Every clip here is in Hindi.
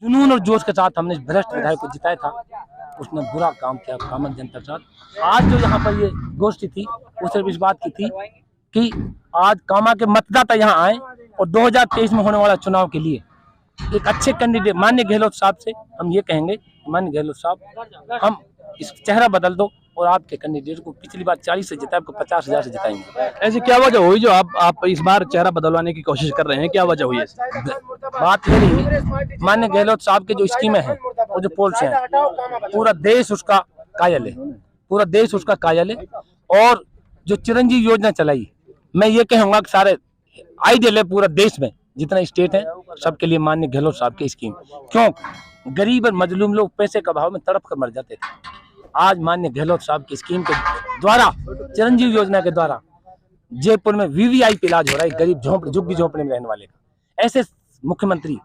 जुनून और जोश के साथ हमने भ्रष्ट विधायक को जिताया था। उसने बुरा काम किया कामन जनता के साथ। आज जो यहाँ पर ये गोष्ठी थी वो सिर्फ इस बात की थी कि आज कामा के मतदाता यहाँ आए और 2023 में होने वाला चुनाव के लिए एक अच्छे कैंडिडेट माननीय गहलोत साहब से हम ये कहेंगे, माननीय गहलोत साहब हम इस चेहरा बदल दो और आपके कैंडिडेट को पिछली बार 40 से जिताया, आपको 50,000 से जिताएंगे। ऐसी क्या वजह हुई जो आप इस बार चेहरा बदलवाने की कोशिश कर रहे हैं? क्या वजह हुई है? बात ये रही माननीय गहलोत साहब के जो स्कीमें हैं और जो पॉलिसी हैं, पूरा देश उसका कायल है, पूरा देश उसका कायल है। और जो चिरंजीवी योजना चलाई, मैं ये कहूँगा कि सारे आइडियल है पूरा देश में जितना स्टेट है सबके लिए माननीय गहलोत साहब की स्कीम। क्यों? गरीब और मजलूम लोग पैसे का अभाव में तड़प कर मर जाते थे। आज माननीय गहलोत साहब की स्कीम के द्वारा, चिरंजीवी योजना के द्वारा जयपुर में वीवीआईपी इलाज हो रहा है गरीब झुग्गी झोंपड़े में रहने वाले का। ऐसे मुख्यमंत्री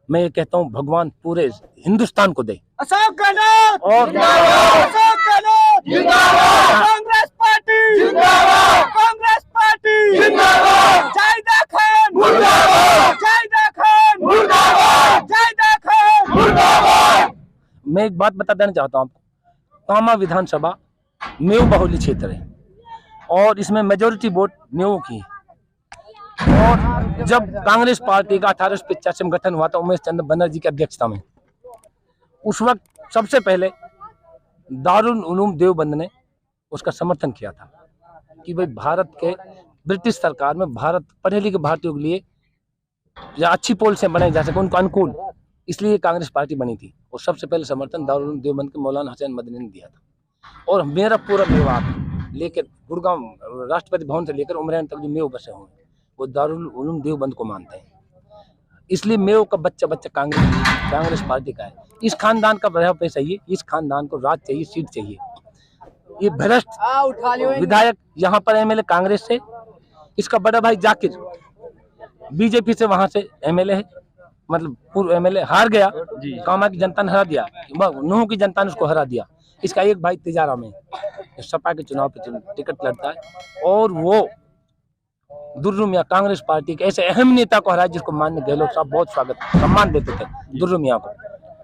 मैं ये कहता हूँ भगवान पूरे हिंदुस्तान को दे। अशोक गहलोत और अशोक गहलोत जिंदाबाद, कांग्रेस पार्टी जिंदाबाद, कांग्रेस पार्टी जिंदाबाद, जाहिदा खान मुर्दाबाद, जाहिदा खान मुर्दाबाद, जाहिदा खान मुर्दाबाद। मैं एक बात बता देना चाहता हूँ आपको, कामा विधानसभा मेव बहुल्य क्षेत्र है और इसमें मेजोरिटी वोट मेवों की है। और जब कांग्रेस पार्टी का 1885 में गठन हुआ था उमेश चंद्र बनर्जी की अध्यक्षता में, उस वक्त सबसे पहले दारुल उलूम देवबंद ने उसका समर्थन किया था कि भाई भारत के ब्रिटिश सरकार में भारत पढ़े लिखे भारतीयों के लिए या अच्छी पॉलिसियां बनाई जा सके उनको अनुकूल, इसलिए कांग्रेस पार्टी बनी थी। और सबसे पहले समर्थन दारुल उलूम देवबंद के मौलाना हसैन मदनी ने दिया था। और मेरा पूरा परिवार लेकर गुड़गांव राष्ट्रपति भवन से लेकर उमरैन तक जो मेव बसे हुए वो दारुल उलूम देवबंद को मानते हैं, इसलिए मेव का बच्चा कांग्रेस पार्टी का है। इस खानदान का बढ़ावा पैसा चाहिए, इस खानदान को राज चाहिए, सीट चाहिए। ये भ्रष्ट विधायक यहाँ पर एमएलए कांग्रेस से, इसका बड़ा भाई जाकिर बीजेपी से वहां से एमएलए है, मतलब पूर्व एमएलए हार गया, कामा की जनता ने हरा दिया, नूह की जनता ने उसको हरा दिया। इसका एक भाई तिजारा में सपा के चुनाव पे टिकट लड़ता है और वो दुर्रू मियां कांग्रेस पार्टी के ऐसे अहम नेता को हराया जिसको माननीय गहलोत साहब बहुत स्वागत सम्मान देते थे। दुर्रू मियां को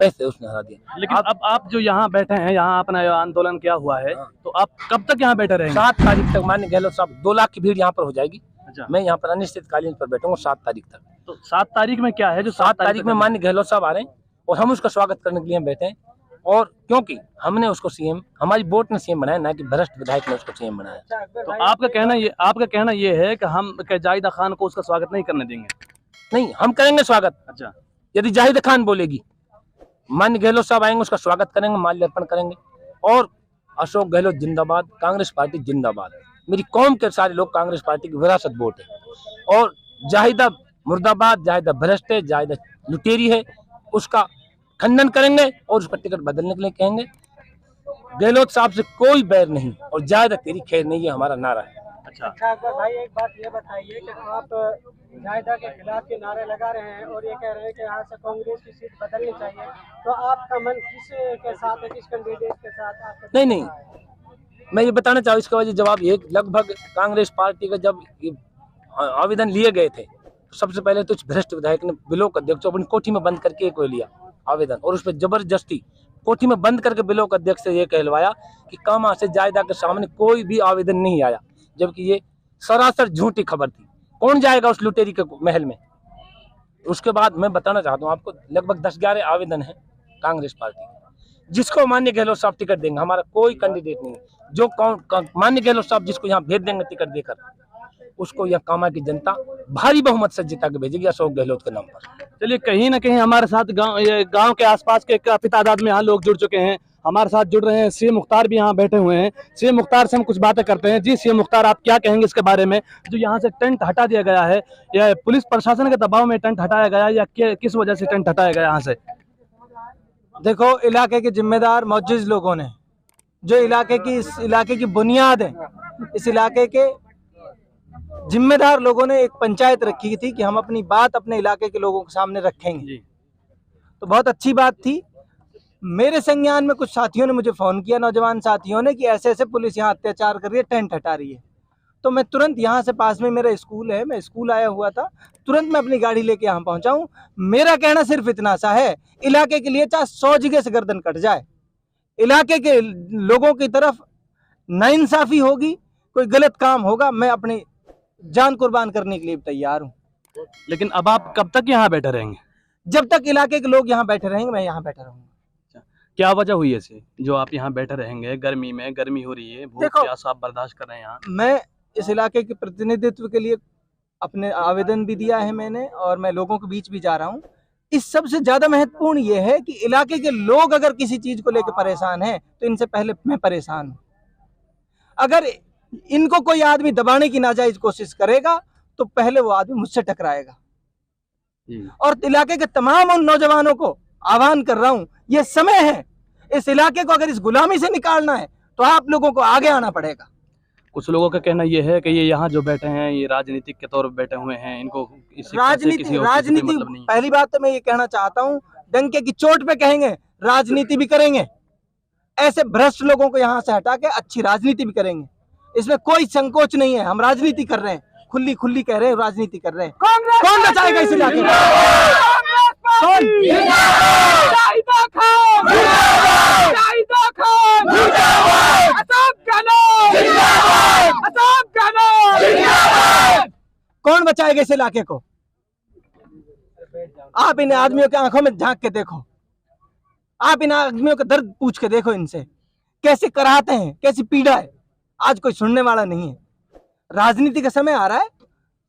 पैसे उसने हरा दिया। लेकिन अब आप जो यहाँ बैठे हैं, यहाँ अपना आंदोलन किया हुआ है, तो आप कब तक यहाँ बैठे रहेंगे? 7 तारीख तक माननीय गहलोत साहब 2 लाख की भीड़ यहाँ पर हो जाएगी। अच्छा। मैं यहाँ पर अनिश्चितकालीन पर बैठूंगा 7 तारीख तक। तो 7 तारीख में क्या है जो 7 तारीख में माननीय गहलोत साहब आ रहे हैं और हम उसका स्वागत करने के लिए बैठे हैं। और क्योंकि हमने उसको सीएम, हमारी वोट ने सीएम बनाया, ना कि भ्रष्ट विधायक ने उसको सीएम बनाया। तो आपका कहना ये है कि हम जाहिदा खान को उसका स्वागत नहीं करने देंगे? नहीं, हम करेंगे स्वागत। अच्छा। यदि जाहिदा खान बोलेगी, माननीय गहलोत साहब आएंगे, उसका स्वागत करेंगे, माल्यार्पण करेंगे। और अशोक गहलोत जिंदाबाद, कांग्रेस पार्टी जिंदाबाद। मेरी कौम के सारे लोग कांग्रेस पार्टी की विरासत वोट है। और जाहिदा मुर्दाबाद, जाहिदा भ्रष्ट है, जाहिदा लुटेरी है, उसका खंडन करेंगे और उसका टिकट बदलने के लिए कहेंगे। गहलोत साहब से कोई बैर नहीं और जाहिदा तेरी खैर नहीं, ये हमारा नारा है। अच्छा अकबर भाई, एक बात ये बताइए कि आप जायदा के खिलाफ के नारे लगा रहे हैं और ये कह रहे हैं कि यहाँ से कांग्रेस की सीट बदलनी चाहिए, तो आपका मन किस के साथ है, किस कैंडिडेट के साथ? नहीं, मैं ये बताना चाहूँ इसका वजह जवाब ये, लगभग कांग्रेस पार्टी का जब आवेदन लिए गए थे तो सबसे पहले तो भ्रष्ट विधायक ने ब्लॉक अध्यक्ष अपनी कोठी में बंद करके एक लिया आवेदन और उस पर जबरदस्ती कोठी में बंद करके ब्लॉक अध्यक्ष से ये कहलवाया कि कामा से जायदा के सामने कोई भी आवेदन नहीं आया, जबकि ये सरासर झूठी खबर थी। कौन जाएगा उस लुटेरी के महल में? उसके बाद मैं बताना चाहता हूँ आपको, लगभग 10-11 आवेदन है कांग्रेस पार्टी, जिसको माननीय गहलोत साहब टिकट देंगे। हमारा कोई कैंडिडेट नहीं है। जो माननीय गहलोत साहब जिसको यहाँ भेज देंगे टिकट देकर, उसको यह कामा की जनता भारी बहुमत से जिता के भेजेगी अशोक गहलोत के नाम पर। चलिए, कहीं ना कहीं हमारे साथ गांव के आसपास के काफी तादाद में यहाँ लोग जुड़ चुके हैं, हमारे साथ जुड़ रहे हैं। सीएम मुख्तार भी यहाँ बैठे हुए हैं। सीएम मुख्तार से हम कुछ बातें करते हैं। जी सीएम मुख्तार, आप क्या कहेंगे इसके बारे में जो यहाँ से टेंट हटा दिया गया है? या पुलिस प्रशासन के दबाव में टेंट हटाया गया या किस वजह से टेंट हटाया गया यहाँ से? देखो, इलाके के जिम्मेदार मौजूद लोगों ने, जो इस इलाके की बुनियाद है, इस इलाके के जिम्मेदार लोगों ने एक पंचायत रखी थी कि हम अपनी बात अपने इलाके के लोगों के सामने रखेंगे। तो बहुत अच्छी बात थी। मेरे संज्ञान में कुछ साथियों ने मुझे फोन किया, नौजवान साथियों ने, कि ऐसे ऐसे पुलिस यहाँ अत्याचार कर रही है, टेंट हटा रही है। तो मैं तुरंत यहाँ से पास में मेरा स्कूल है, मैं स्कूल आया हुआ था, तुरंत मैं अपनी गाड़ी लेके यहाँ पहुँचा हूँ। मेरा कहना सिर्फ इतना सा है, इलाके के लिए चाहे 100 जगह से गर्दन कट जाए, इलाके के लोगों की तरफ नाइंसाफी होगी, कोई गलत काम होगा, मैं अपनी जान कुर्बान करने के लिए तैयार हूँ। लेकिन अब आप कब तक यहाँ बैठे रहेंगे? जब तक इलाके के लोग यहाँ बैठे रहेंगे मैं यहाँ बैठा रहूँगा। क्या वजह हुई ऐसी जो आप यहाँ बैठे रहेंगे? गर्मी में, गर्मी हो रही है, भूख देखो, प्यास आप बर्दाश्त कर रहे हैं यहाँ। मैं इस इलाके के प्रतिनिधित्व के लिए अपने आवेदन भी दिया है मैंने, और मैं लोगों के बीच भी जा रहा हूँ। इस सबसे ज्यादा महत्वपूर्ण ये है कि इलाके के लोग अगर किसी चीज को लेकर परेशान हैं तो इनसे पहले मैं परेशान हूँ। अगर इनको कोई आदमी दबाने की नाजायज कोशिश करेगा तो पहले वो आदमी मुझसे टकराएगा। और इलाके के तमाम उन नौजवानों को आह्वान कर रहा हूँ, ये समय है, इस इलाके को अगर इस गुलामी से निकालना है तो आप लोगों को आगे आना पड़ेगा। कुछ लोगों का कहना ये है कि ये यहाँ जो बैठे हैं ये राजनीतिक के तौर पर बैठे हुए हैं, इनको राजनीति पहली बात तो मैं ये कहना चाहता हूँ, डंके की चोट पे कहेंगे, राजनीति भी करेंगे। ऐसे भ्रष्ट लोगों को यहाँ से हटा के अच्छी राजनीति भी करेंगे, इसमें कोई संकोच नहीं है। हम राजनीति कर रहे हैं, खुली खुली कह रहे हैं, राजनीति कर रहे हैं। कौन बचाएगा इस इलाके कौन बचाएगा इस इलाके को? आप इन आदमियों के आंखों में झांक के देखो, आप इन आदमियों का दर्द पूछ के देखो, इनसे कैसे कराहते हैं, कैसी पीड़ा है। आज कोई सुनने वाला नहीं है। राजनीति का समय आ रहा है,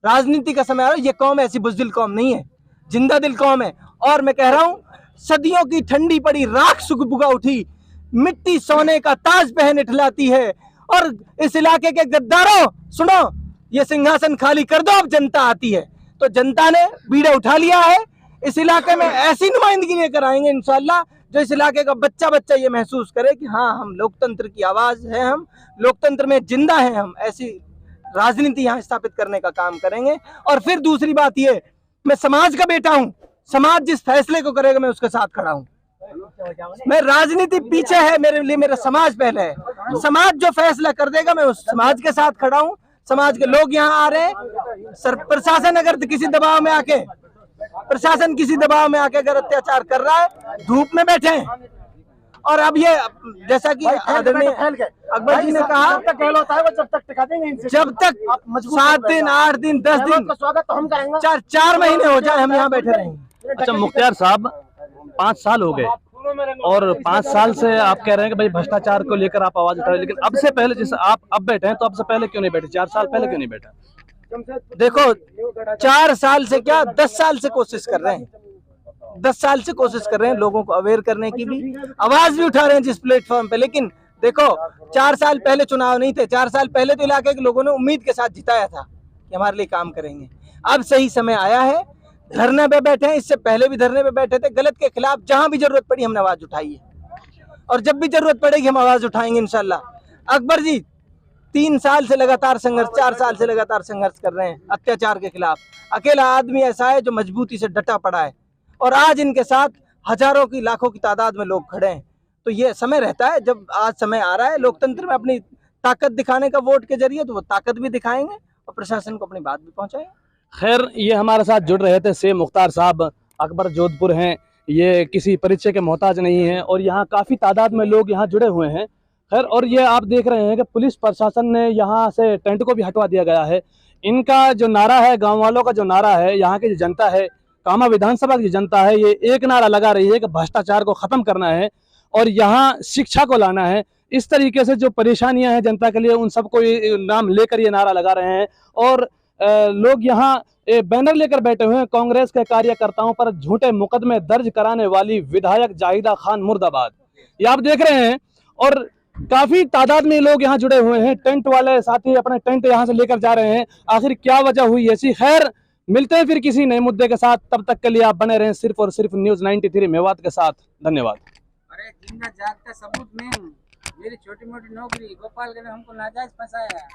राजनीति का समय आ रहा है। ये कौम ऐसी बुज़दिल कौम नहीं है, जिंदा दिल कौम है। और मैं कह रहा हूं, सदियों की ठंडी पड़ी राख सुगबुगा उठी, मिट्टी सोने का ताज पहन इठलाती है। और इस इलाके के गद्दारों सुनो, ये सिंहासन खाली कर दो, अब जनता आती है। तो जनता ने बीड़ा उठा लिया है। इस इलाके में ऐसी नुमाइंदगी लेकर आएंगे इंशाल्लाह, जो इस इलाके का बच्चा बच्चा ये महसूस करे कि हाँ, हम लोकतंत्र की आवाज है, हम लोकतंत्र में जिंदा है। हम ऐसी राजनीति यहाँ स्थापित करने का काम करेंगे। और फिर दूसरी बात ये, मैं समाज का बेटा हूँ, समाज जिस फैसले को करेगा मैं उसके साथ खड़ा हूँ। मैं राजनीति पीछे है, मेरे लिए मेरा समाज पहले है। समाज जो फैसला कर देगा मैं उस समाज के साथ खड़ा हूँ। समाज के लोग यहाँ आ रहे हैं। प्रशासन अगर किसी दबाव में आके, प्रशासन किसी दबाव में आके अगर अत्याचार कर रहा है, धूप में बैठे हैं। और अब ये जैसा कि आदरणीय अकबर जी ने कहा, जब तक होता है वो जब तक टिका देंगे, जब तक 7 दिन 8 दिन 10 दिन स्वागत तो हम करेंगे, 4 महीने हो जाए हम यहाँ बैठे रहेंगे। अच्छा मुख्तार साहब, 5 साल हो गए और 5 साल से आप कह रहे हैं कि भाई भ्रष्टाचार को लेकर आप आवाज उठा रहे हैं, लेकिन अब से पहले जैसे आप अब बैठे हैं तो अब से पहले क्यों नहीं बैठे? 4 साल पहले क्यों नहीं बैठे? देखो, 4 साल से क्या 10 साल से कोशिश कर रहे हैं, 10 साल से कोशिश कर रहे हैं लोगों को अवेयर करने की भी, आवाज भी उठा रहे हैं जिस प्लेटफॉर्म पे। लेकिन देखो, 4 साल पहले चुनाव नहीं थे, 4 साल पहले तो इलाके के लोगों ने उम्मीद के साथ जिताया था कि हमारे लिए काम करेंगे। अब सही समय आया है, धरने पे बैठे हैं, इससे पहले भी धरने पे बैठे थे। गलत के खिलाफ जहां भी जरूरत पड़ी हमने आवाज उठाई है, और जब भी जरूरत पड़ेगी हम आवाज उठाएंगे इंशाल्लाह। अकबर जी 3 साल से लगातार संघर्ष, 4 साल से लगातार संघर्ष कर रहे हैं अत्याचार के खिलाफ। अकेला आदमी ऐसा है जो मजबूती से डटा पड़ा है, और आज इनके साथ हजारों की लाखों की तादाद में लोग खड़े हैं। तो ये समय रहता है, जब आज समय आ रहा है लोकतंत्र में अपनी ताकत दिखाने का वोट के जरिए, तो वो ताकत भी दिखाएंगे और प्रशासन को अपनी बात भी पहुंचाएंगे। खैर, ये हमारे साथ जुड़ रहे थे से मुख्तार साहब, अकबर जोधपुर हैं। ये किसी परिचय के मोहताज नहीं है और यहाँ काफ़ी तादाद में लोग यहाँ जुड़े हुए हैं। खैर, और ये आप देख रहे हैं कि पुलिस प्रशासन ने यहाँ से टेंट को भी हटवा दिया गया है। इनका जो नारा है, गाँव वालों का जो नारा है, यहाँ की जो जनता है, कामा विधानसभा की जनता है, ये एक नारा लगा रही है कि भ्रष्टाचार को ख़त्म करना है और यहाँ शिक्षा को लाना है। इस तरीके से जो परेशानियां हैं जनता के लिए, उन सबको नाम लेकर ये नारा लगा रहे हैं। और लोग यहाँ बैनर लेकर बैठे हुए हैं, कांग्रेस के कार्यकर्ताओं पर झूठे मुकदमे दर्ज कराने वाली विधायक जाहिदा खान मुर्दाबाद, ये आप देख रहे हैं। और काफी तादाद में लोग यहाँ जुड़े हुए हैं, टेंट वाले साथी अपने टेंट यहाँ से लेकर जा रहे हैं। आखिर क्या वजह हुई ऐसी? खैर, मिलते हैं फिर किसी नए मुद्दे के साथ। तब तक के लिए आप बने रहें सिर्फ और सिर्फ न्यूज़ 93 मेवात के साथ। धन्यवाद। अरे जिंदा जागता सबूत में मेरी छोटी मोटी नौकरी गोपालगंज में हमको नाजायज फंसाया।